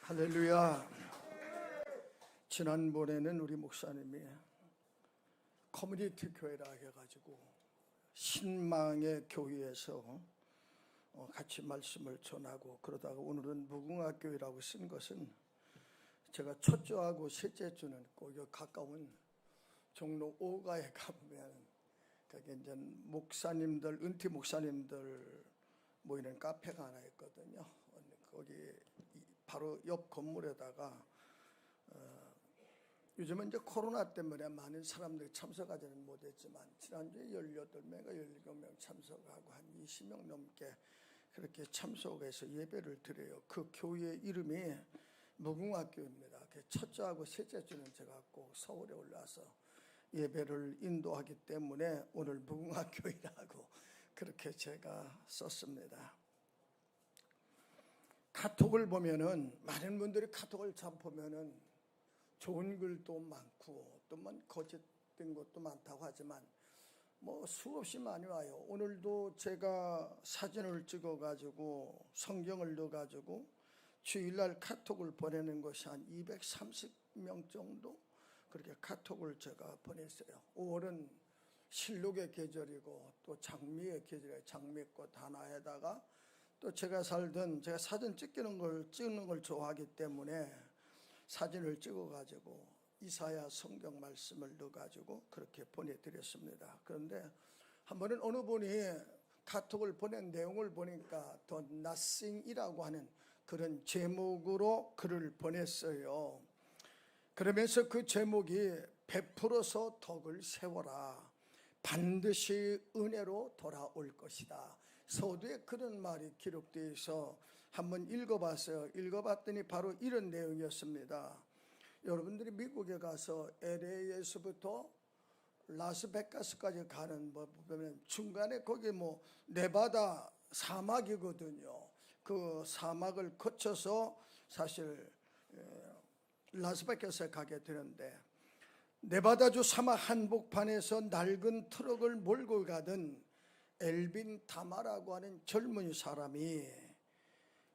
할렐루야. 지난번에는 우리 목사님이 커뮤니티 교회라 해가지고 신망의 교회에서 같이 말씀을 전하고, 그러다가 오늘은 무궁화 교회라고 쓴 것은 제가 첫째하고 셋째 주는 그 가까운 종로 5가에 가보면 거기 이제 목사님들, 은퇴 목사님들 모이는 카페가 하나 있거든요. 거기 바로 옆 건물에다가 요즘은 이제 코로나 때문에 많은 사람들이 참석하지는 못했지만 지난주에 18명가 17명 참석하고 한 20명 넘게 그렇게 참석해서 예배를 드려요. 그 교회 이름이 무궁화교회입니다. 첫째하고 셋째 주는 제가 꼭 서울에 올라와서 예배를 인도하기 때문에 오늘 무궁화교회라고 그렇게 제가 썼습니다. 카톡을 보면은 많은 분들이 카톡을 참 보면은 좋은 글도 많고 또 뭐 거짓된 것도 많다고 하지만 뭐 수없이 많이 와요. 오늘도 제가 사진을 찍어 가지고 성경을 넣어 가지고 주일날 카톡을 보내는 것이 한 230명 정도 그렇게 카톡을 제가 보냈어요. 5월은 실록의 계절이고 또 장미의 계절이에요. 장미꽃 하나에다가 또 제가 사진 찍는 걸 좋아하기 때문에 사진을 찍어 가지고 이사야 성경 말씀을 넣어 가지고 그렇게 보내드렸습니다. 그런데 한 번은 어느 분이 카톡을 보낸 내용을 보니까 The Nothing이라고 하는 그런 제목으로 글을 보냈어요. 그러면서 그 제목이 베풀어서 덕을 세워라, 반드시 은혜로 돌아올 것이다. 서두에 그런 말이 기록되어 있어 한번 읽어봤어요. 읽어봤더니 바로 이런 내용이었습니다. 여러분들이 미국에 가서 LA에서부터 라스베가스까지 가는 뭐 보면 중간에 거기 뭐 네바다 사막이거든요. 그 사막을 거쳐서 사실 라스베가스에 가게 되는데, 네바다주 사막 한복판에서 낡은 트럭을 몰고 가던 엘빈 다마라고 하는 젊은 사람이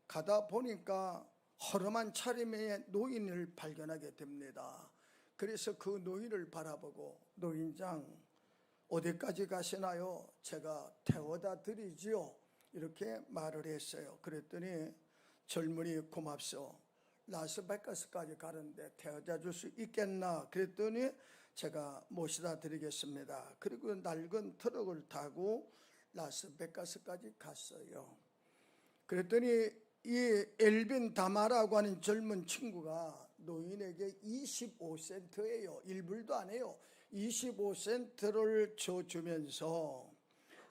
가다 보니까 허름한 차림의 노인을 발견하게 됩니다. 그래서 그 노인을 바라보고 노인장 어디까지 가시나요? 제가 태워다 드리지요. 이렇게 말을 했어요. 그랬더니 젊은이 고맙소. 라스베가스까지 가는데 태워다 줄 수 있겠나? 그랬더니 제가 모시다 드리겠습니다. 그리고 낡은 트럭을 타고 라스베가스까지 갔어요. 그랬더니 이 엘빈 다마라고 하는 젊은 친구가 노인에게 25센트예요. 1불도 안 해요. 25센트를 줘주면서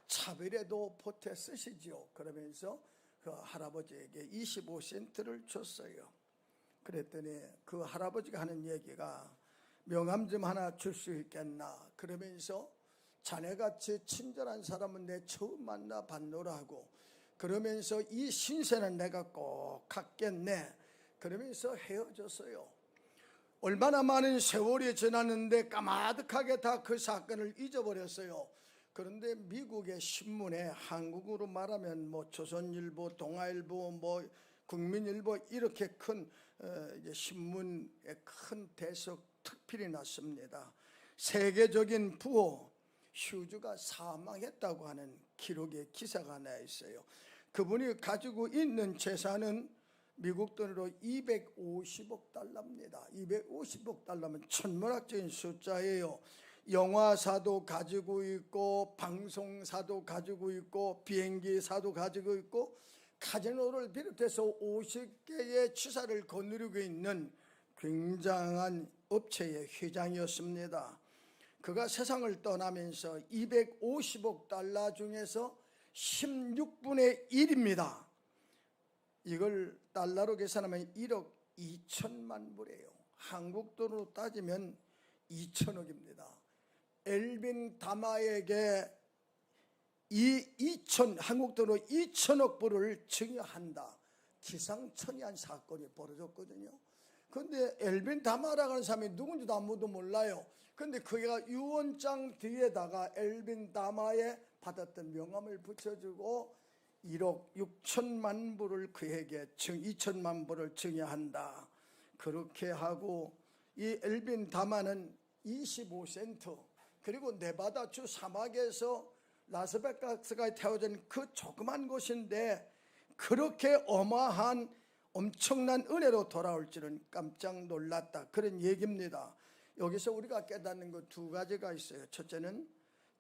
차비라도 보태 쓰시지요. 그러면서 그 할아버지에게 25센트를 줬어요. 그랬더니 그 할아버지가 하는 얘기가 명함 좀 하나 줄 수 있겠나? 그러면서 자네같이 친절한 사람은 내 처음 만나 봤노라고, 그러면서 이 신세는 내가 꼭 갖겠네. 그러면서 헤어졌어요. 얼마나 많은 세월이 지났는데 까마득하게 다 그 사건을 잊어버렸어요. 그런데 미국의 신문에 한국으로 말하면 뭐 조선일보, 동아일보, 뭐 국민일보 이렇게 큰 신문에 큰 대석 특필이 났습니다. 세계적인 부호 휴즈가 사망했다고 하는 기록의 기사가 나 있어요. 그분이 가지고 있는 재산은 미국 돈으로 250억 달러입니다. 250억 달러면 천문학적인 숫자예요. 영화사도 가지고 있고 방송사도 가지고 있고 비행기사도 가지고 있고 카지노를 비롯해서 50개의 취사를 거느리고 있는 굉장한 업체의 회장이었습니다. 그가 세상을 떠나면서 250억 달러 중에서 16분의 1입니다. 이걸 달러로 계산하면 1억 2천만 불이에요. 한국 돈으로 따지면 2천억입니다. 엘빈 다마에게 한국 돈으로 2천억 불을 증여한다. 기상천외한 사건이 벌어졌거든요. 그런데 엘빈 다마라고 하는 사람이 누군지도 아무도 몰라요. 그런데 그가 유언장 뒤에다가 엘빈 다마에 받았던 명함을 붙여주고 1억 6천만 불을 그에게 2천만 불을 증여한다. 그렇게 하고 이 엘빈 다마는 25센트, 그리고 네바다주 사막에서 라스베가스가 태워진 그 조그만 곳인데 그렇게 어마한 엄청난 은혜로 돌아올 줄은 깜짝 놀랐다. 그런 얘기입니다. 여기서 우리가 깨닫는 것 두 가지가 있어요. 첫째는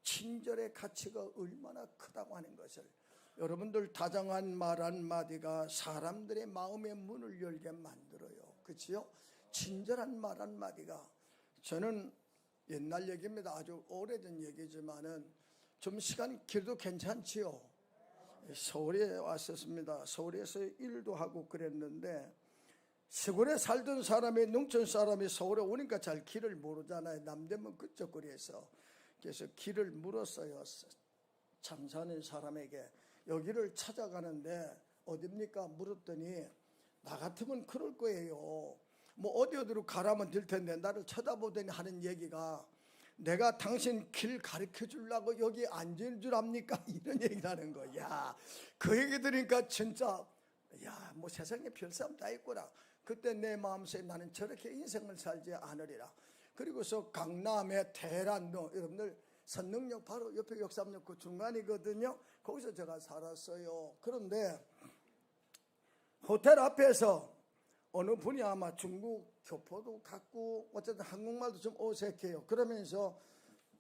친절의 가치가 얼마나 크다고 하는 것을, 여러분들 다정한 말 한마디가 사람들의 마음의 문을 열게 만들어요. 그렇지요? 친절한 말 한마디가, 저는 옛날 얘기입니다. 아주 오래된 얘기지만은 좀 시간 길도 괜찮지요. 서울에 왔었습니다. 서울에서 일도 하고 그랬는데 시골에 살던 사람이, 농촌 사람이 서울에 오니까 잘 길을 모르잖아요. 남대문 그쪽 거리에서. 그래서 길을 물었어요. 장사하는 사람에게 여기를 찾아가는데 어딥니까 물었더니 나 같으면 그럴 거예요. 뭐 어디로 가라면 될 텐데 나를 쳐다보더니 하는 얘기가, 내가 당신 길 가르쳐 주려고 여기 앉은 줄 압니까? 이런 얘기를 하는 거야. 그 얘기 들으니까 진짜 야, 뭐 세상에 별사람 다 있구나. 그때 내 마음속에 나는 저렇게 인생을 살지 않으리라. 그리고서 강남의 대란로, 여러분들 선릉역 바로 옆에 역삼역 그 중간이거든요. 거기서 제가 살았어요. 그런데 호텔 앞에서 어느 분이 아마 중국 교포도 같고 어쨌든 한국말도 좀 어색해요. 그러면서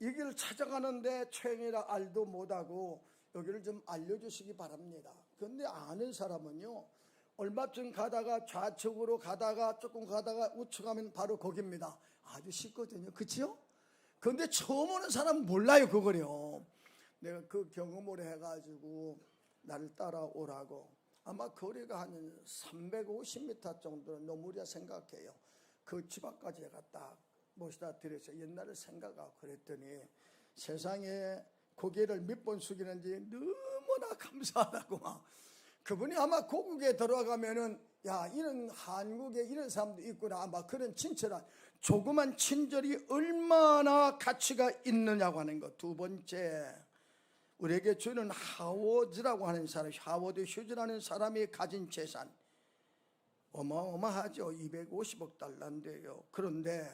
이 길을 찾아가는데 초행이라 알도 못하고 여기를 좀 알려주시기 바랍니다. 그런데 아는 사람은요, 얼마쯤 가다가 좌측으로 가다가 조금 가다가 우측 가면 바로 거기입니다. 아주 쉽거든요. 그치요? 그런데 처음 오는 사람은 몰라요 그거요. 내가 그 경험을 해가지고 나를 따라오라고, 아마 거리가 한 350m 정도는 넘으려 생각해요. 그 집 앞까지 제가 딱 모시다 드려서 옛날을 생각하고 그랬더니 세상에 고개를 몇 번 숙이는지 너무나 감사하다고 막. 그분이 아마 고국에 들어가면은 야, 이런 한국에 이런 사람도 있구나, 아마 그런 친절한 조그만 친절이 얼마나 가치가 있느냐고 하는 것. 두 번째, 우리에게 주는 하워드라고 하는 사람, 하워드 휴즈라는 사람이 가진 재산 어마어마하죠. 250억 달러인데요. 그런데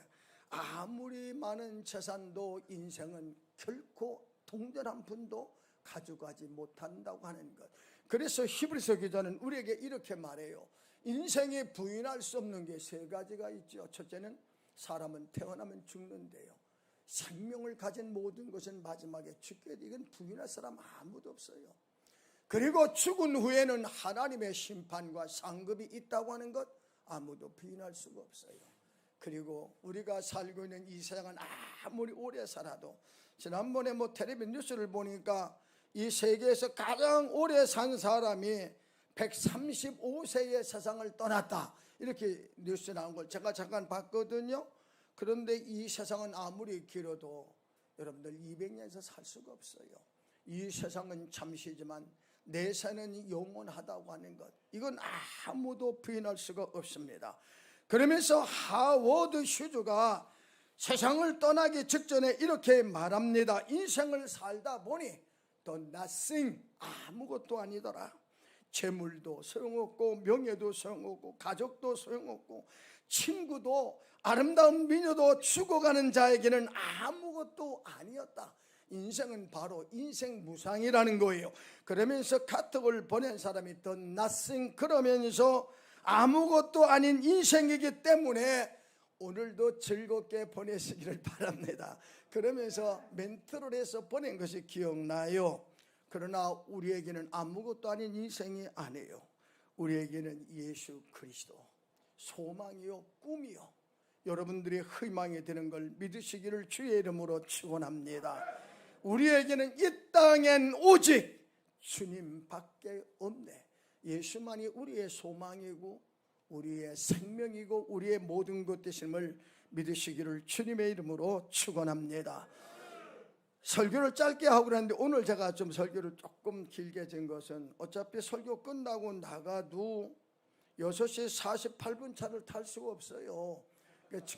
아무리 많은 재산도 인생은 결코 동전 한 푼도 가져가지 못한다고 하는 것. 그래서 히브리서 기자는 우리에게 이렇게 말해요. 인생에 부인할 수 없는 게 세 가지가 있죠. 첫째는 사람은 태어나면 죽는데요. 생명을 가진 모든 것은 마지막에 죽게 돼. 이건 부인할 사람 아무도 없어요. 그리고 죽은 후에는 하나님의 심판과 상급이 있다고 하는 것 아무도 부인할 수가 없어요. 그리고 우리가 살고 있는 이 세상은 아무리 오래 살아도, 지난번에 텔레비전 뉴스를 보니까 이 세계에서 가장 오래 산 사람이 135세에 세상을 떠났다, 이렇게 뉴스 나온 걸 제가 잠깐 봤거든요. 그런데 이 세상은 아무리 길어도 여러분들 200년에서 살 수가 없어요. 이 세상은 잠시지만 내 생은 영원하다고 하는 것, 이건 아무도 부인할 수가 없습니다. 그러면서 하워드 휴즈가 세상을 떠나기 직전에 이렇게 말합니다. 인생을 살다 보니 또 nothing, 아무것도 아니더라. 재물도 소용없고 명예도 소용없고 가족도 소용없고 친구도 아름다운 미녀도 죽어가는 자에게는 아무것도 아니었다. 인생은 바로 인생 무상이라는 거예요. 그러면서 카톡을 보낸 사람이 더 nothing, 그러면서 아무것도 아닌 인생이기 때문에 오늘도 즐겁게 보내시기를 바랍니다. 그러면서 멘트를 해서 보낸 것이 기억나요. 그러나 우리에게는 아무것도 아닌 인생이 아니에요. 우리에게는 예수 그리스도 소망이요 꿈이요 여러분들의 희망이 되는 걸 믿으시기를 주의 이름으로 축원합니다. 우리에게는 이 땅엔 오직 주님밖에 없네. 예수만이 우리의 소망이고 우리의 생명이고 우리의 모든 것 되심을 믿으시기를 주님의 이름으로 축원합니다. 설교를 짧게 하고 그랬는데 오늘 제가 좀 설교를 조금 길게 진 것은, 어차피 설교 끝나고 나가도 6시 48분 차를 탈 수가 없어요.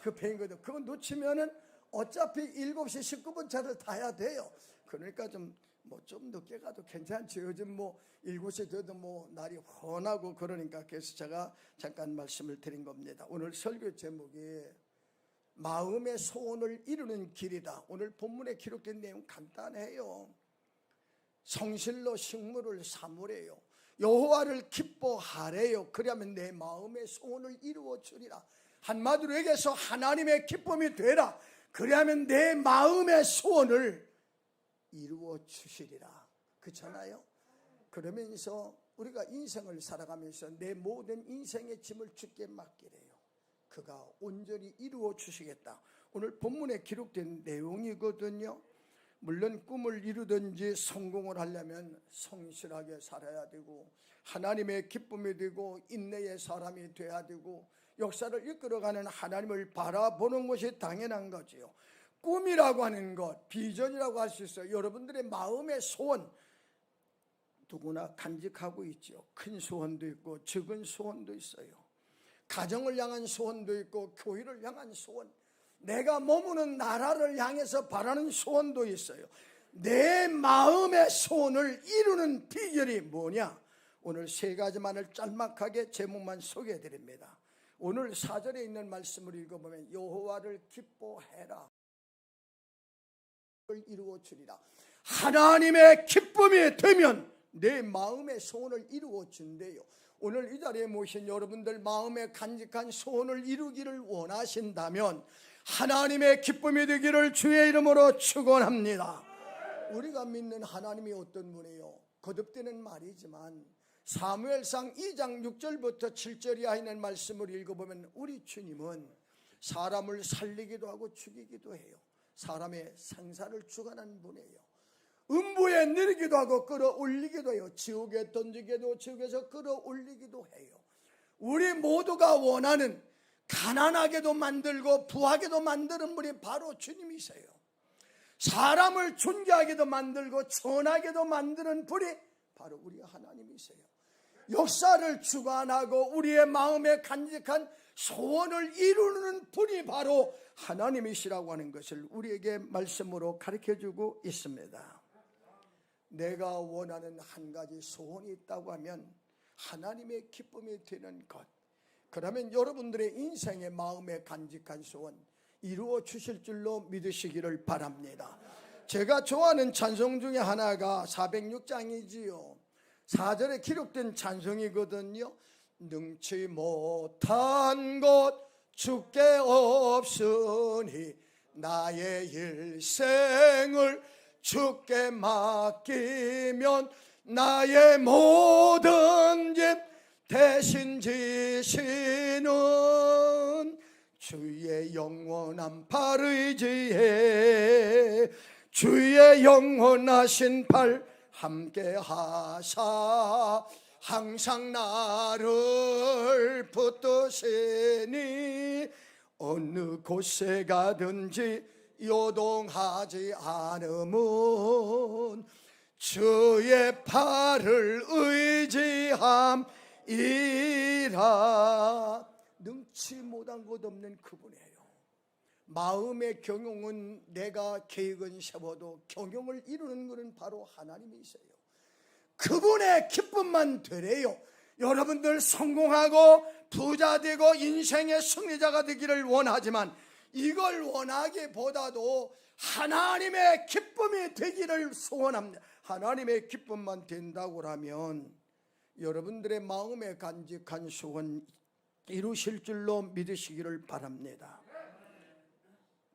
그 배인거든. 그거 놓치면은 어차피 7시 19분 차를 타야 돼요. 그러니까 좀 뭐 좀 늦게 가도 괜찮지. 요즘 뭐 7시 돼도 뭐 날이 훤하고 그러니까 그래서 제가 잠깐 말씀을 드린 겁니다. 오늘 설교 제목이 마음의 소원을 이루는 길이다. 오늘 본문에 기록된 내용 간단해요. 성실로 식물을 사무래요. 여호와를 기뻐하래요. 그러면 내 마음의 소원을 이루어 주리라. 한마디로 얘기해서 하나님의 기쁨이 되라. 그러면 내 마음의 소원을 이루어 주시리라. 그렇잖아요. 그러면서 우리가 인생을 살아가면서 내 모든 인생의 짐을 주께 맡기래요. 그가 온전히 이루어 주시겠다. 오늘 본문에 기록된 내용이거든요. 물론 꿈을 이루든지 성공을 하려면 성실하게 살아야 되고 하나님의 기쁨이 되고 인내의 사람이 돼야 되고 역사를 이끌어가는 하나님을 바라보는 것이 당연한 거지요. 꿈이라고 하는 것, 비전이라고 할 수 있어요. 여러분들의 마음의 소원 누구나 간직하고 있죠. 큰 소원도 있고 적은 소원도 있어요. 가정을 향한 소원도 있고 교회를 향한 소원, 내가 머무는 나라를 향해서 바라는 소원도 있어요. 내 마음의 소원을 이루는 비결이 뭐냐? 오늘 3가지만을 짤막하게 제목만 소개해 드립니다. 오늘 4절에 있는 말씀을 읽어보면 여호와를 기뻐해라. 이루어 주리라. 하나님의 기쁨이 되면 내 마음의 소원을 이루어 준대요. 오늘 이 자리에 모신 여러분들 마음에 간직한 소원을 이루기를 원하신다면 하나님의 기쁨이 되기를 주의 이름으로 축원합니다. 우리가 믿는 하나님이 어떤 분이에요? 거듭되는 말이지만 사무엘상 2장 6절부터 7절 이하에 있는 말씀을 읽어보면 우리 주님은 사람을 살리기도 하고 죽이기도 해요. 사람의 생사를 주관하는 분이에요. 음부에 내리기도 하고 끌어올리기도 해요. 지옥에 던지기도 지옥에서 끌어올리기도 해요. 우리 모두가 원하는 가난하게도 만들고 부하게도 만드는 분이 바로 주님이세요. 사람을 존귀하게도 만들고 천하게도 만드는 분이 바로 우리 하나님이세요. 역사를 주관하고 우리의 마음에 간직한 소원을 이루는 분이 바로 하나님이시라고 하는 것을 우리에게 말씀으로 가르쳐주고 있습니다. 내가 원하는 한 가지 소원이 있다고 하면 하나님의 기쁨이 되는 것, 그러면 여러분들의 인생의 마음에 간직한 소원 이루어 주실 줄로 믿으시기를 바랍니다. 제가 좋아하는 찬송 중에 하나가 406장이지요 4절에 기록된 찬송이거든요. 능치 못한 것 주께 없으니 나의 일생을 주께 맡기면 나의 모든 짐 대신 지시는 주의 영원한 팔 의지해 주의 영원하신 팔 함께 하사 항상 나를 붙드시니 어느 곳에 가든지 요동하지 않음은 주의 팔을 의지함이라. 능치 못한 것 없는 그분이에요. 마음의 경영은 내가 계획은 세워도 경영을 이루는 것은 바로 하나님이세요. 그분의 기쁨만 되래요. 여러분들 성공하고 부자 되고 인생의 승리자가 되기를 원하지만 이걸 원하기보다도 하나님의 기쁨이 되기를 소원합니다. 하나님의 기쁨만 된다고 하면 여러분들의 마음에 간직한 소원 이루실 줄로 믿으시기를 바랍니다.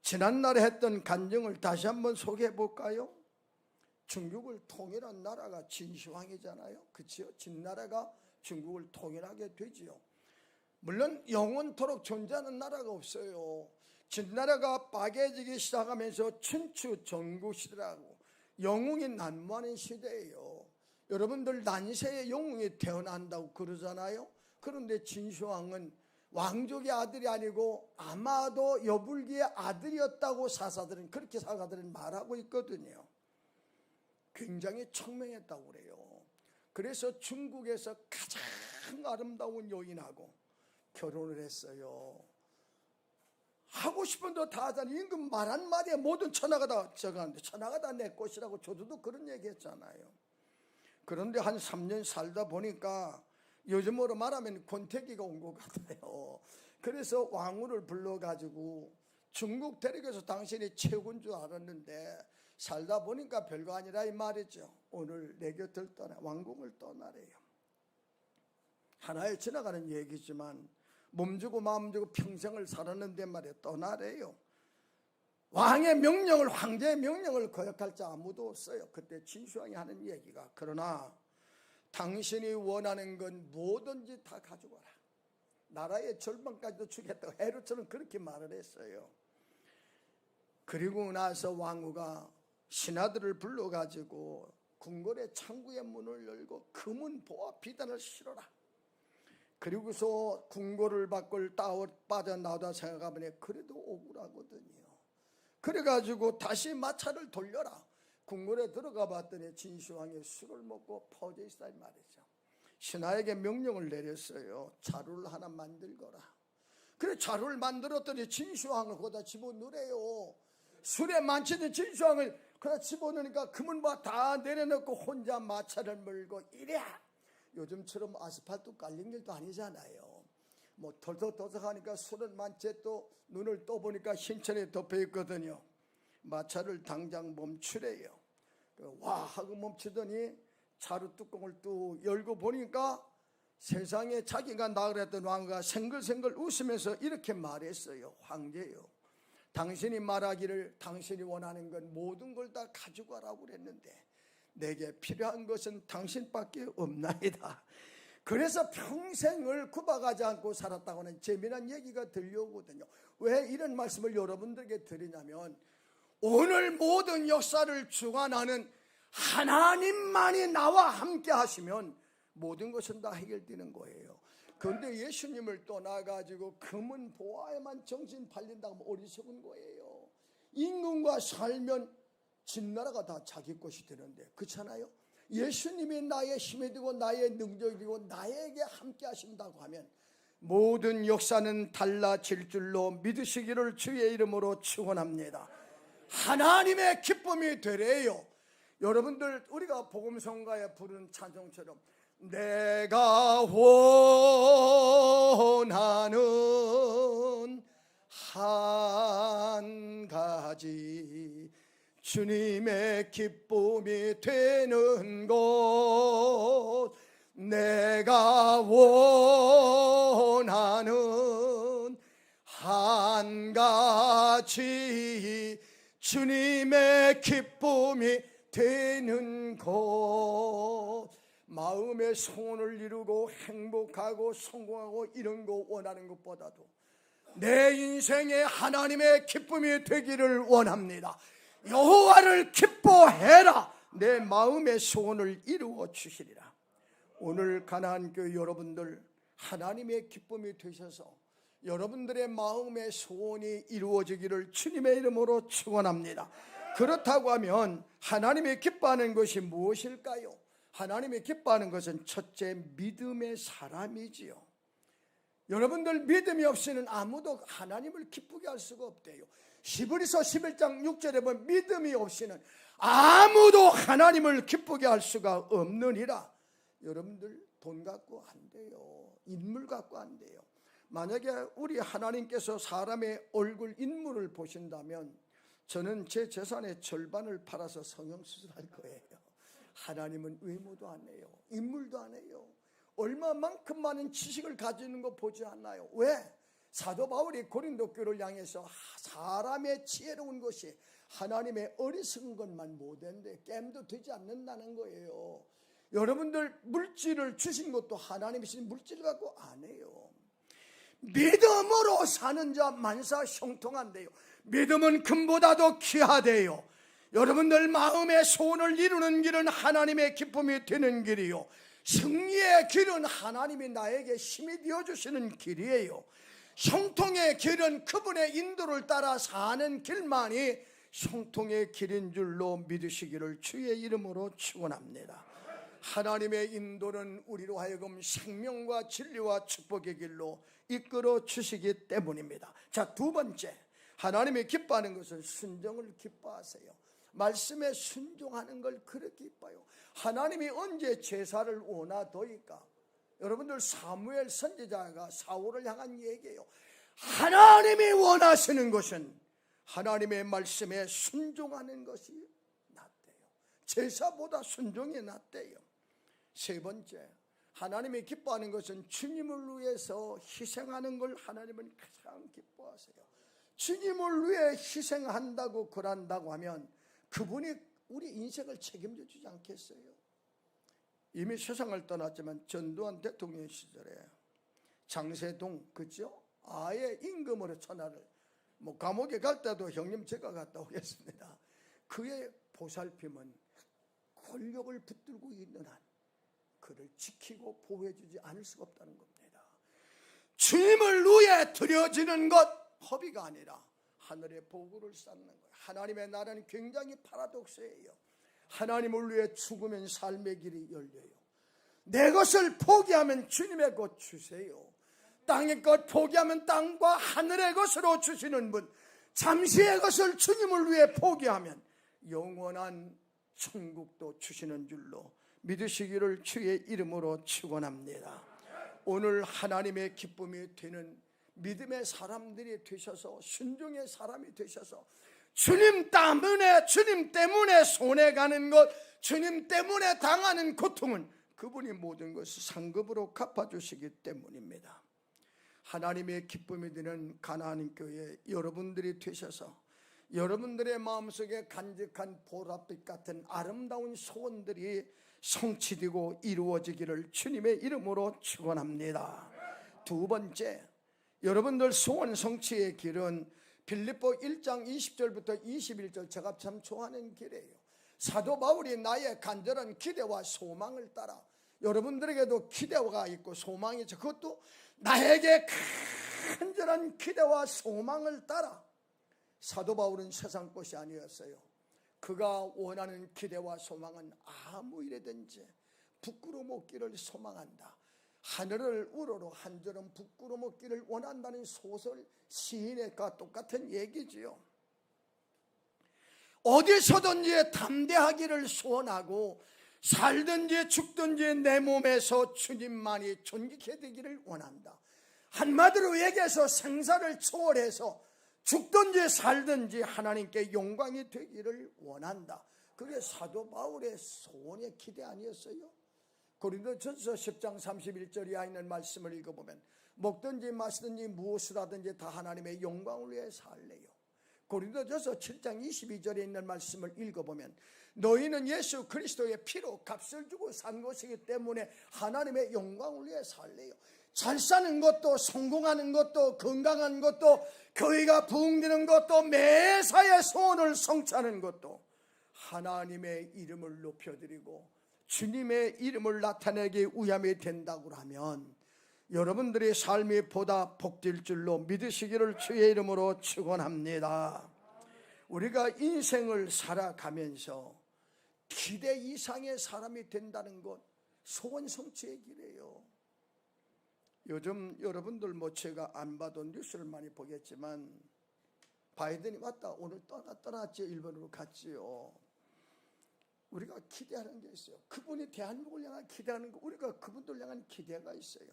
지난날에 했던 간증을 다시 한번 소개해 볼까요? 중국을 통일한 나라가 진시황이잖아요. 그렇죠? 진나라가 중국을 통일하게 되지요. 물론 영원토록 존재하는 나라가 없어요. 진나라가 빠개지기 시작하면서 춘추 전국시대라고 영웅이 난무하는 시대예요. 여러분들 난세에 영웅이 태어난다고 그러잖아요. 그런데 진시황은 왕족의 아들이 아니고 아마도 여불기의 아들이었다고 그렇게 사가들은 말하고 있거든요. 굉장히 청명했다고 그래요. 그래서 중국에서 가장 아름다운 여인하고 결혼을 했어요. 하고 싶은 대로 다 하잖아요. 임금 말 한마디에 모든 천하가 다 저가는데 천하가 다 내 것이라고 조두도 그런 얘기 했잖아요. 그런데 한 3년 살다 보니까 요즘으로 말하면 권태기가 온 것 같아요. 그래서 왕후를 불러가지고 중국 대륙에서 당신이 최고인 줄 알았는데 살다 보니까 별거 아니라 이 말이죠. 오늘 내 곁을 떠나 왕궁을 떠나래요. 하나에 지나가는 얘기지만 몸 주고 마음 주고 평생을 살았는데 말이에요. 떠나래요. 왕의 명령을, 황제의 명령을 거역할 자 아무도 없어요. 그때 진시황이 하는 얘기가, 그러나 당신이 원하는 건 뭐든지 다 가져가라. 나라의 절반까지도 주겠다고 헤롯처럼 그렇게 말을 했어요. 그리고 나서 왕후가 신하들을 불러가지고 궁궐의 창구의 문을 열고 금은 보화 비단을 실어라. 그리고서 궁궐을 밖을 빠져나오다 생각하면 그래도 억울하거든요. 그래가지고 다시 마차를 돌려라. 궁궐에 들어가 봤더니 진시황이 술을 먹고 퍼져 있다 이 말이죠. 신하에게 명령을 내렸어요. 자루를 하나 만들거라. 그래 자루를 만들었더니 진시황을 거기다 집어넣으래요. 술에 만취된 진시황을 거기다 집어넣으니까 금은바 다 내려놓고 혼자 마차를 몰고 이래. 요즘처럼 아스팔트 깔린 길도 아니잖아요. 뭐 덜덜덜덜하니까 술은 많지 또 눈을 떠보니까 흰천에 덮여있거든요. 마차를 당장 멈추래요. 와 하고 멈추더니 자루 뚜껑을 뚝 열고 보니까 세상에 자기가 낳으랬던 왕후가 생글생글 웃으면서 이렇게 말했어요. 황제요, 당신이 말하기를 당신이 원하는 건 모든 걸 다 가지고 가라고 그랬는데 내게 필요한 것은 당신밖에 없나이다. 그래서 평생을 굽어가지 않고 살았다고 하는 재미난 얘기가 들려오거든요. 왜 이런 말씀을 여러분들에게 드리냐면 오늘 모든 역사를 주관하는 하나님만이 나와 함께 하시면 모든 것은 다 해결되는 거예요. 그런데 예수님을 떠나가지고 금은 보화에만 정신 팔린다고 어리석은 거예요. 임금과 살면 진나라가 다 자기 것이 되는데 그렇잖아요. 예수님이 나의 힘이 되고 나의 능력이 되고 나에게 함께 하신다고 하면 모든 역사는 달라질 줄로 믿으시기를 주의 이름으로 축원합니다. 하나님의 기쁨이 되래요. 여러분들 우리가 복음성가에 부르는 찬송처럼 내가 원하는 한 가지 주님의 기쁨이 되는 곳, 내가 원하는 한 가지 주님의 기쁨이 되는 곳. 마음의 소원을 이루고 행복하고 성공하고 이런 거 원하는 것보다도 내 인생에 하나님의 기쁨이 되기를 원합니다. 여호와를 기뻐해라. 내 마음의 소원을 이루어 주시리라. 오늘 가나안 교회 여러분들 하나님의 기쁨이 되셔서 여러분들의 마음의 소원이 이루어지기를 주님의 이름으로 축원합니다. 그렇다고 하면 하나님이 기뻐하는 것이 무엇일까요? 하나님이 기뻐하는 것은 첫째 믿음의 사람이지요. 여러분들 믿음이 없이는 아무도 하나님을 기쁘게 할 수가 없대요. 히브리서 11장 6절에 보면 믿음이 없이는 아무도 하나님을 기쁘게 할 수가 없느니라. 여러분들 돈 갖고 안 돼요. 인물 갖고 안 돼요. 만약에 우리 하나님께서 사람의 얼굴 인물을 보신다면 저는 제 재산의 절반을 팔아서 성형수술할 거예요. 하나님은 외모도 안 해요. 인물도 안 해요. 얼마만큼 많은 지식을 가지는 거 보지 않나요? 왜? 사도 바울이 고린도 교회를 향해서 사람의 지혜로운 것이 하나님의 어리석은 것만 못했는데 게임도 되지 않는다는 거예요. 여러분들 물질을 주신 것도 하나님이 주신 물질 갖고 안 해요. 믿음으로 사는 자 만사 형통한데요. 믿음은 금보다도 귀하대요. 여러분들 마음의 소원을 이루는 길은 하나님의 기쁨이 되는 길이요, 승리의 길은 하나님이 나에게 힘이 되어주시는 길이에요. 형통의 길은 그분의 인도를 따라 사는 길만이 형통의 길인 줄로 믿으시기를 주의 이름으로 축원합니다. 하나님의 인도는 우리로 하여금 생명과 진리와 축복의 길로 이끌어 주시기 때문입니다. 자, 두 번째, 하나님이 기뻐하는 것은 순종을 기뻐하세요. 말씀에 순종하는 걸 그렇게 기뻐요. 하나님이 언제 제사를 원하도이까? 여러분들, 사무엘 선지자가 사울을 향한 얘기예요. 하나님이 원하시는 것은 하나님의 말씀에 순종하는 것이 낫대요. 제사보다 순종이 낫대요. 세 번째, 하나님이 기뻐하는 것은 주님을 위해서 희생하는 걸 하나님은 가장 기뻐하세요. 주님을 위해 희생한다고 그런다고 하면 그분이 우리 인생을 책임져 주지 않겠어요? 이미 세상을 떠났지만 전두환 대통령 시절에 장세동, 그죠? 아예 임금으로 천하를, 감옥에 갈 때도 형님 제가 갔다 오겠습니다. 그의 보살핌은 권력을 붙들고 있는 한 그를 지키고 보호해주지 않을 수가 없다는 겁니다. 주님을 위해 드려지는 것 허비가 아니라 하늘의 보고를 쌓는 거예요. 하나님의 나라는 굉장히 파라독스예요. 하나님을 위해 죽으면 삶의 길이 열려요. 내 것을 포기하면 주님의 것 주세요. 땅의 것 포기하면 땅과 하늘의 것으로 주시는 분, 잠시의 것을 주님을 위해 포기하면 영원한 천국도 주시는 줄로 믿으시기를 주의 이름으로 축원합니다. 오늘 하나님의 기쁨이 되는 믿음의 사람들이 되셔서, 순종의 사람이 되셔서, 주님 때문에 손해가는 것, 주님 때문에 당하는 고통은 그분이 모든 것을 상급으로 갚아주시기 때문입니다. 하나님의 기쁨이 되는 가나안 교회 여러분들이 되셔서 여러분들의 마음속에 간직한 보랏빛 같은 아름다운 소원들이 성취되고 이루어지기를 주님의 이름으로 축원합니다. 두 번째, 여러분들 소원 성취의 길은 빌립보 1장 20절부터 21절, 제가 참 좋아하는 길이에요. 사도 바울이 나의 간절한 기대와 소망을 따라, 여러분들에게도 기대가 있고 소망이 있죠. 그것도 나에게 간절한 기대와 소망을 따라. 사도 바울은 세상 것이 아니었어요. 그가 원하는 기대와 소망은 아무 일이든지 부끄러움 없기를 소망한다. 하늘을 우러러 한 걸음 부끄러움 없기를 원한다는 소설 시인과 똑같은 얘기지요. 어디서든지 담대하기를 소원하고 살든지 죽든지 내 몸에서 주님만이 존귀케 되기를 원한다. 한마디로 얘기해서 생사를 초월해서 죽든지 살든지 하나님께 영광이 되기를 원한다. 그게 사도 바울의 소원의 기대 아니었어요? 고린도전서 10장 31절 이하에 있는 말씀을 읽어보면 먹든지 마시든지 무엇을 하든지 다 하나님의 영광을 위해 살래요. 고린도전서 7장 22절에 있는 말씀을 읽어보면 너희는 예수 그리스도의 피로 값을 주고 산 것이기 때문에 하나님의 영광을 위해 살래요. 잘 사는 것도, 성공하는 것도, 건강한 것도, 교회가 부흥되는 것도, 매사의 소원을 성취하는 것도 하나님의 이름을 높여드리고 주님의 이름을 나타내기 위함이 된다고 하면 여러분들의 삶이 보다 복될 줄로 믿으시기를 주의 이름으로 축원합니다. 우리가 인생을 살아가면서 기대 이상의 사람이 된다는 것, 소원 성취의 길이에요. 요즘 여러분들 제가 안 봐도 뉴스를 많이 보겠지만 바이든이 왔다, 오늘 떠났지요. 일본으로 갔지요. 우리가 기대하는 게 있어요. 그분이 대한민국을 향한 기대하는 거, 우리가 그분들 향한 기대가 있어요.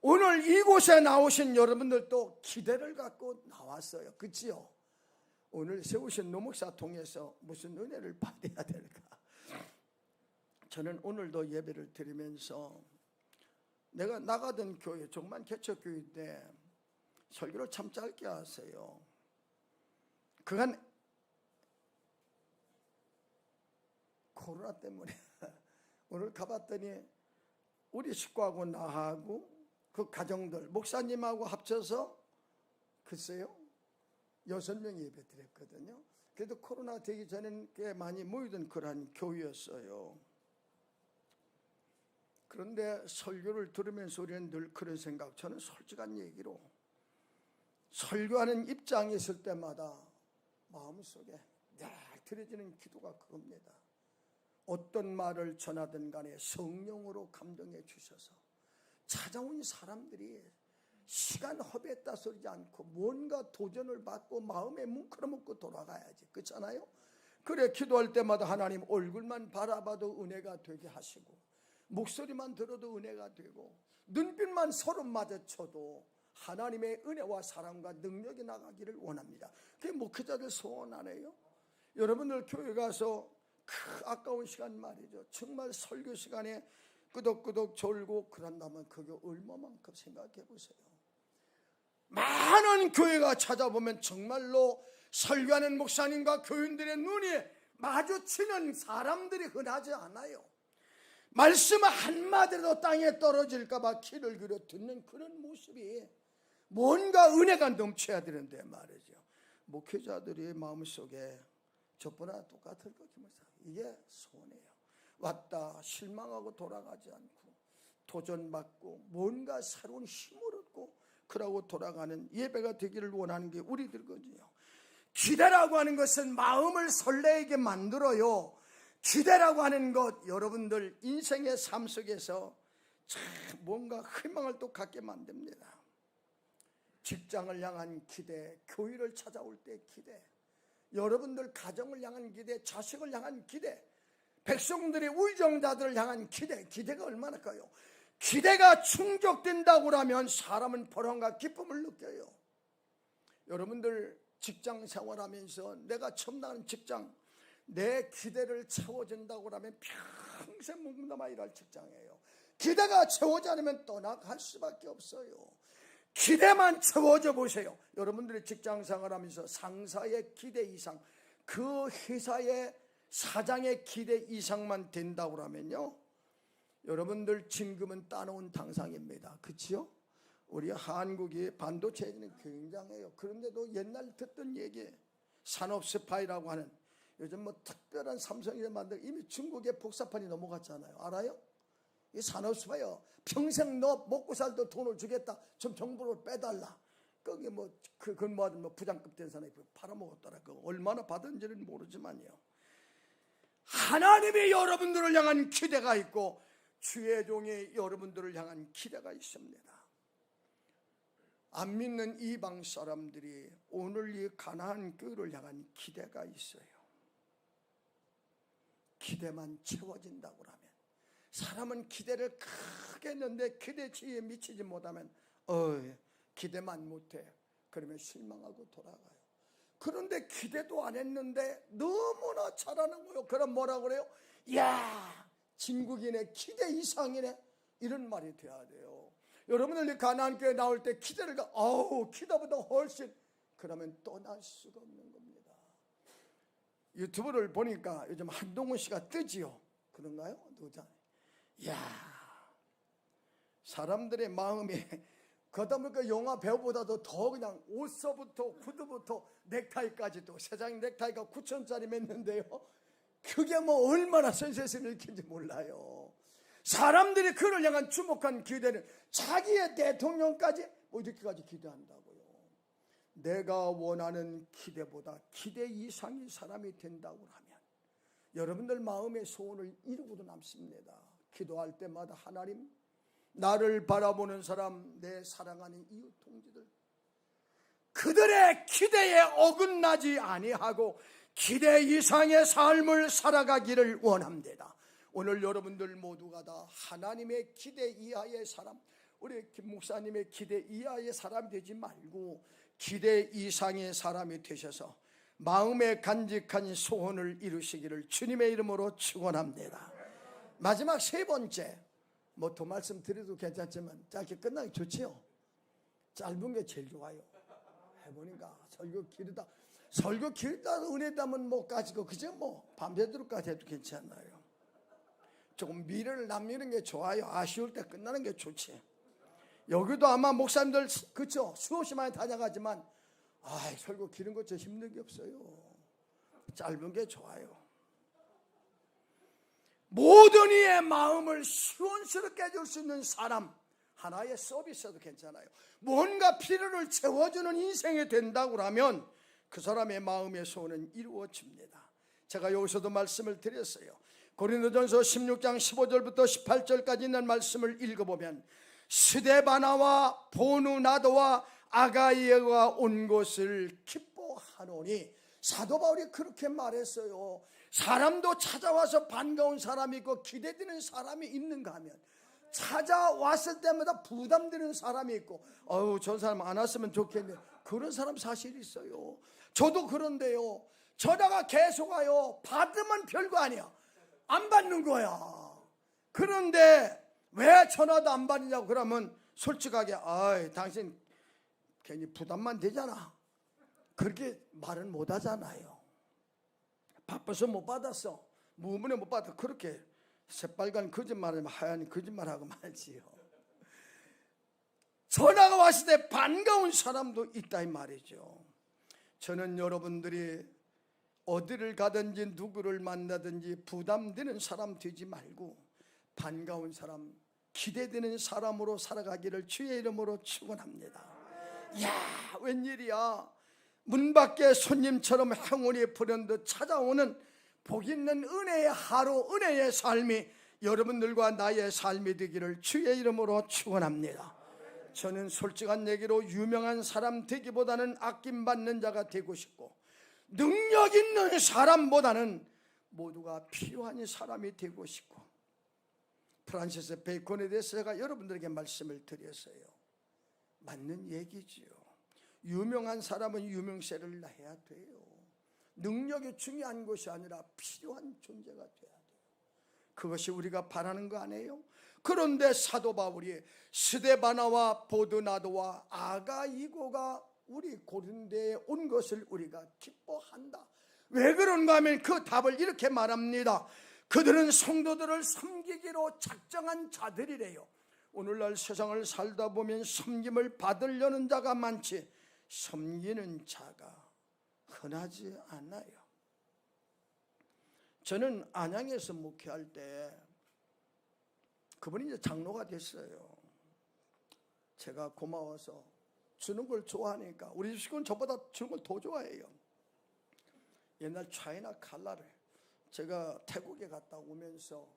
오늘 이곳에 나오신 여러분들도 기대를 갖고 나왔어요. 그치요? 오늘 세우신 노목사 통해서 무슨 은혜를 받아야 될까? 저는 오늘도 예배를 드리면서 내가 나가던 교회, 정말 개척교회인데 설교를 참 짧게 하세요. 그간 코로나 때문에 오늘 가봤더니 우리 식구하고 나하고 그 가정들, 목사님하고 합쳐서 글쎄요 6명이 예배 드렸거든요. 그래도 코로나 되기 전에는 꽤 많이 모이던 그런 교회였어요. 그런데 설교를 들으면서 우리는 늘 그런 생각, 저는 솔직한 얘기로 설교하는 입장에 있을 때마다 마음속에 늘 드려지는 기도가 그겁니다. 어떤 말을 전하든 간에 성령으로 감동해 주셔서 찾아온 사람들이 시간 허비했다 소리지 않고 뭔가 도전을 받고 마음에 뭉클어먹고 돌아가야지. 그렇잖아요? 그래 기도할 때마다 하나님 얼굴만 바라봐도 은혜가 되게 하시고 목소리만 들어도 은혜가 되고 눈빛만 서로 마주쳐도 하나님의 은혜와 사랑과 능력이 나가기를 원합니다. 그게 목회자들 소원 아니에요? 여러분들 교회 가서 아까운 시간 말이죠. 정말 설교 시간에 끄덕끄덕 졸고 그런다면 그게 얼마만큼 생각해 보세요. 많은 교회가 찾아보면 정말로 설교하는 목사님과 교인들의 눈이 마주치는 사람들이 흔하지 않아요. 말씀 한마디라도 땅에 떨어질까 봐 귀를 기울여 듣는 그런 모습이 뭔가 은혜가 넘쳐야 되는데 말이죠. 목회자들의 마음속에 저보다 똑같을 것 같습니다. 이게 소원이에요. 왔다 실망하고 돌아가지 않고 도전받고 뭔가 새로운 힘을 얻고 그러고 돌아가는 예배가 되기를 원하는 게 우리들거든요. 기대라고 하는 것은 마음을 설레게 만들어요. 기대라고 하는 것 여러분들 인생의 삶 속에서 참 뭔가 희망을 또 갖게 만듭니다. 직장을 향한 기대, 교회를 찾아올 때 기대, 여러분들 가정을 향한 기대, 자식을 향한 기대, 백성들의 우정자들을 향한 기대, 기대가 얼마나 커요. 기대가 충족된다고 하면 사람은 보람과 기쁨을 느껴요. 여러분들 직장 생활하면서 내가 처음 나가는 직장, 내 기대를 채워준다고 하면 평생 묵묵남아 일할 직장이에요. 기대가 채워지지 않으면 떠나갈 수밖에 없어요. 기대만 채워져 보세요. 여러분들이 직장 생활하면서 상사의 기대 이상, 그 회사의 사장의 기대 이상만 된다고 하면요, 여러분들 진급은 따놓은 당상입니다. 그렇지요? 우리 한국이 반도체는 굉장해요. 그런데도 옛날 듣던 얘기, 산업 스파이라고 하는, 요즘 뭐 특별한 삼성이 만들 이미 중국의 복사판이 넘어갔잖아요. 알아요? 이 산업 스파이요. 평생 너 먹고 살도 돈을 주겠다. 좀 정보를 빼달라. 거기 뭐 그건 뭐 부장급 된 사람이 팔아먹었더라. 그 얼마나 받은지는 모르지만요. 하나님이 여러분들을 향한 기대가 있고 주의 종이 여러분들을 향한 기대가 있습니다. 안 믿는 이방 사람들이 오늘 이 가나안 교회를 향한 기대가 있어요. 기대만 채워진다고 하면, 사람은 기대를 크게 했는데 기대치에 미치지 못하면 기대만 못해. 그러면 실망하고 돌아가요. 그런데 기대도 안 했는데 너무나 잘하는 거예요. 그럼 뭐라 그래요? 야, 진국이네, 기대 이상이네, 이런 말이 돼야 돼요. 여러분들 가나안 교회 나올 때 기대를 기대보다 훨씬, 그러면 떠날 수가 없는 겁니다. 유튜브를 보니까 요즘 한동훈 씨가 뜨지요. 그런가요? 누구잖아요. 이야, 사람들의 마음이 그러다 보니까 영화 배우보다도 더 그냥 옷서부터 구두부터 넥타이까지도, 세상 넥타이가 9,000짜리 맸는데요, 그게 뭐 얼마나 센세이션을 일으킨지 몰라요. 사람들이 그를 향한 주목한 기대는 자기의 대통령까지 이렇게까지 기대한다고요. 내가 원하는 기대보다 기대 이상의 사람이 된다고 하면 여러분들 마음의 소원을 이루고도 남습니다. 기도할 때마다 하나님, 나를 바라보는 사람, 내 사랑하는 이웃 동지들, 그들의 기대에 어긋나지 아니하고 기대 이상의 삶을 살아가기를 원합니다. 오늘 여러분들 모두가 다 하나님의 기대 이하의 사람, 우리 김 목사님의 기대 이하의 사람이 되지 말고 기대 이상의 사람이 되셔서 마음에 간직한 소원을 이루시기를 주님의 이름으로 축원합니다. 마지막 세 번째, 뭐 더 말씀 드려도 괜찮지만 짧게 끝나기 좋지요. 짧은 게 제일 좋아요. 해보니까 설교 길다 은혜 담은 못 가지고 그저 뭐 밤새도록까지 해도 괜찮아요. 조금 미래를 남기는 게 좋아요. 아쉬울 때 끝나는 게 좋지. 여기도 아마 목사님들 그쵸, 수없이 많이 다녀가지만 설교 기는 거 저 힘든 게 없어요. 짧은 게 좋아요. 모든 이의 마음을 시원스럽게 해줄 수 있는 사람, 하나의 서비스도 괜찮아요. 뭔가 필요를 채워주는 인생이 된다고 하면 그 사람의 마음의 소원은 이루어집니다. 제가 여기서도 말씀을 드렸어요. 고린도전서 16장 15절부터 18절까지 있는 말씀을 읽어보면 스데바나와 보누나도와 아가이아가 온 것을 기뻐하노니, 사도 바울이 그렇게 말했어요. 사람도 찾아와서 반가운 사람이 있고 기대되는 사람이 있는가 하면, 찾아왔을 때마다 부담되는 사람이 있고, 저 사람 안 왔으면 좋겠네, 그런 사람 사실 있어요. 저도 그런데요, 전화가 계속 와요. 받으면 별거 아니야, 안 받는 거야. 그런데 왜 전화도 안 받느냐고 그러면 솔직하게, 당신 괜히 부담만 되잖아, 그렇게 말은 못 하잖아요. 바빠서 못 받았어, 무문에 못 받았어, 그렇게 새빨간 거짓말을 하얀 거짓말하고 말지요. 전화가 왔을 때 반가운 사람도 있다 이 말이죠. 저는 여러분들이 어디를 가든지 누구를 만나든지 부담되는 사람 되지 말고 반가운 사람, 기대되는 사람으로 살아가기를 주의 이름으로 축원합니다. 야, 웬일이야. 문 밖에 손님처럼 행운이 불현듯 찾아오는 복 있는 은혜의 하루, 은혜의 삶이 여러분들과 나의 삶이 되기를 주의 이름으로 축원합니다. 저는 솔직한 얘기로 유명한 사람 되기보다는 아낌받는 자가 되고 싶고, 능력 있는 사람보다는 모두가 필요한 사람이 되고 싶고, 프란시스 베이컨에 대해서 제가 여러분들에게 말씀을 드렸어요. 맞는 얘기지요. 유명한 사람은 유명세를 해야 돼요. 능력이 중요한 것이 아니라 필요한 존재가 돼야 돼요. 그것이 우리가 바라는 거 아니에요? 그런데 사도 바울이 스데바나와 보드나도와 아가이고가 우리 고린도에 온 것을 우리가 기뻐한다. 왜 그런가 하면 그 답을 이렇게 말합니다. 그들은 성도들을 섬기기로 작정한 자들이래요. 오늘날 세상을 살다 보면 섬김을 받으려는 자가 많지 섬기는 자가 흔하지 않아요. 저는 안양에서 목회할 때 그분이 이제 장로가 됐어요. 제가 고마워서 주는 걸 좋아하니까, 우리 집식구는 저보다 주는 걸 더 좋아해요. 옛날 차이나 칼라를 제가 태국에 갔다 오면서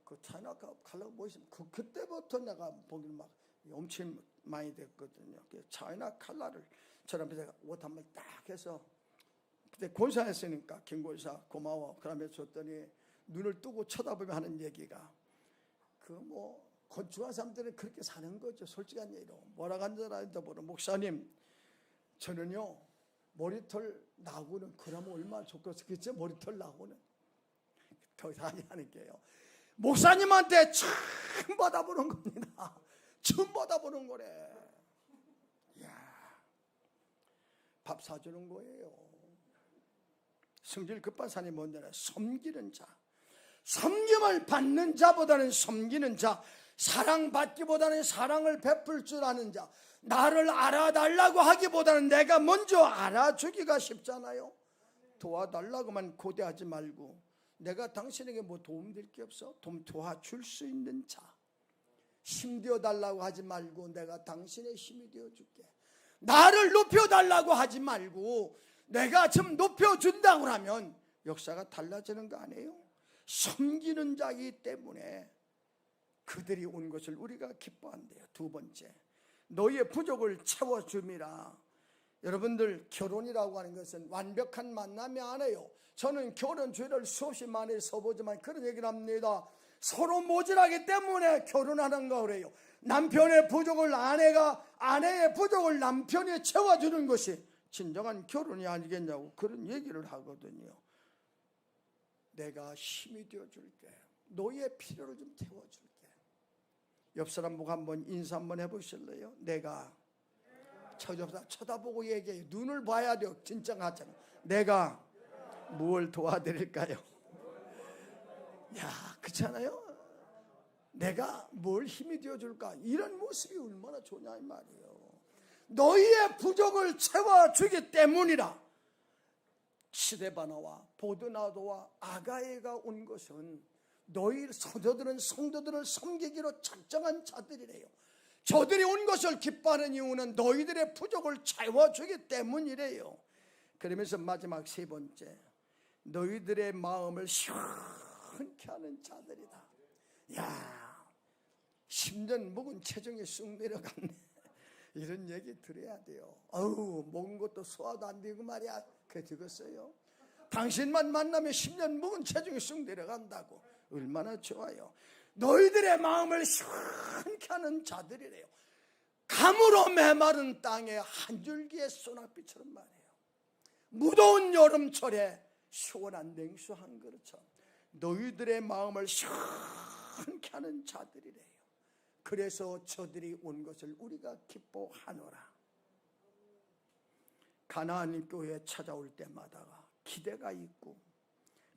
그 차이나 칼라가 뭐있으면 그때부터 내가 보기를 막 엄청 많이 됐거든요. 차이나 칼라를 저런 앞에서 옷 한 번 딱 해서, 그때 권사했으니까 김권사 고마워 그러면서 줬더니 눈을 뜨고 쳐다보며 하는 얘기가, 건축한 사람들은 그렇게 사는 거죠. 솔직한 얘기로 뭐라고 한다라도 모르, 목사님 저는요 머리털 나고는 그러면 얼마나 좋겠어요. 머리털 나고는 더 이상 하는 게요, 목사님한테 처음 받아보는 겁니다. 처음 받아보는 거래. 이야, 밥 사주는 거예요. 성질 급한 사람이 뭔지 섬기는 자, 섬김을 받는 자보다는 섬기는 자, 사랑받기보다는 사랑을 베풀 줄 아는 자, 나를 알아달라고 하기보다는 내가 먼저 알아주기가 쉽잖아요. 도와달라고만 고대하지 말고, 내가 당신에게 뭐 도움될 게 없어? 도와줄 수 있는 자, 힘되어달라고 하지 말고 내가 당신의 힘이 되어줄게. 나를 높여달라고 하지 말고 내가 좀 높여준다고 하면 역사가 달라지는 거 아니에요? 섬기는 자이기 때문에 그들이 온 것을 우리가 기뻐한대요. 두 번째, 너희의 부족을 채워줌이라. 여러분들, 결혼이라고 하는 것은 완벽한 만남이 아니에요. 저는 결혼주의를 수없이 많이 써보지만 그런 얘기를 합니다. 서로 모질하기 때문에 결혼하는 거 그래요. 남편의 부족을 아내가, 아내의 부족을 남편이 채워주는 것이 진정한 결혼이 아니겠냐고 그런 얘기를 하거든요. 내가 힘이 되어줄게. 너희의 필요를 좀 채워줄게. 옆 사람 보고 한번 인사 한번 해보실래요? 내가 쳐다보고 얘기해요. 눈을 봐야 돼요. 진정하잖아. 내가 무엇을 도와드릴까요? 야, 그렇잖아요. 내가 뭘 힘이 되어줄까? 이런 모습이 얼마나 좋냐 이 말이에요. 너희의 부족을 채워주기 때문이라. 스데바나와 보드나도와 아가이가 온 것은 너희 성도들을 섬기기로 작정한 자들이래요. 저들이 온 것을 기뻐하는 이유는 너희들의 부족을 채워주기 때문이래요. 그러면서 마지막 세 번째, 너희들의 마음을 시원히 시원케 하는 자들이다. 야, 10년 묵은 체중이 쑥 내려갔네. 이런 얘기 들어야 돼요. 어우, 먹은 것도 소화도 안 되고 말이야. 그래 되겠어요? 당신만 만나면 10년 묵은 체중이 쑥 내려간다고. 얼마나 좋아요. 너희들의 마음을 시원케 하는 자들이래요. 감으로 메마른 땅에 한 줄기의 소낙비처럼 말이에요. 무더운 여름철에 시원한 냉수 한 그릇처럼 너희들의 마음을 시원케 하는 자들이래요. 그래서 저들이 온 것을 우리가 기뻐하노라. 가나안 교회에 찾아올 때마다 기대가 있고,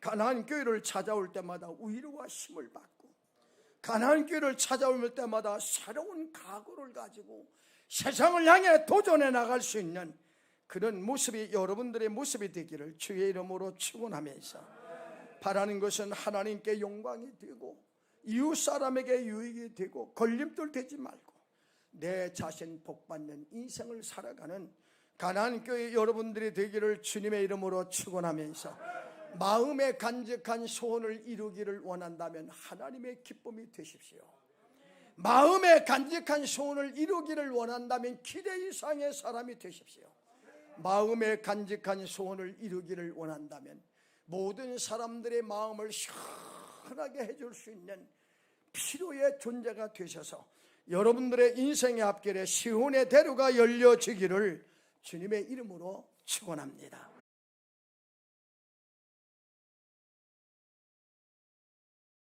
가나안 교회를 찾아올 때마다 위로와 힘을 받고, 가나안 교회를 찾아올 때마다 새로운 각오를 가지고 세상을 향해 도전해 나갈 수 있는 그런 모습이 여러분들의 모습이 되기를 주의 이름으로 축원하면서, 바라는 것은 하나님께 영광이 되고 이웃 사람에게 유익이 되고 걸림돌 되지 말고 내 자신 복받는 인생을 살아가는 가나안 교회 여러분들이 되기를 주님의 이름으로 축원하면서, 마음의 간직한 소원을 이루기를 원한다면 하나님의 기쁨이 되십시오. 마음의 간직한 소원을 이루기를 원한다면 기대 이상의 사람이 되십시오. 마음의 간직한 소원을 이루기를 원한다면 모든 사람들의 마음을 시원하게 해줄 수 있는 필요의 존재가 되셔서 여러분들의 인생의 앞길에 시온의 대로가 열려지기를 주님의 이름으로 축원합니다.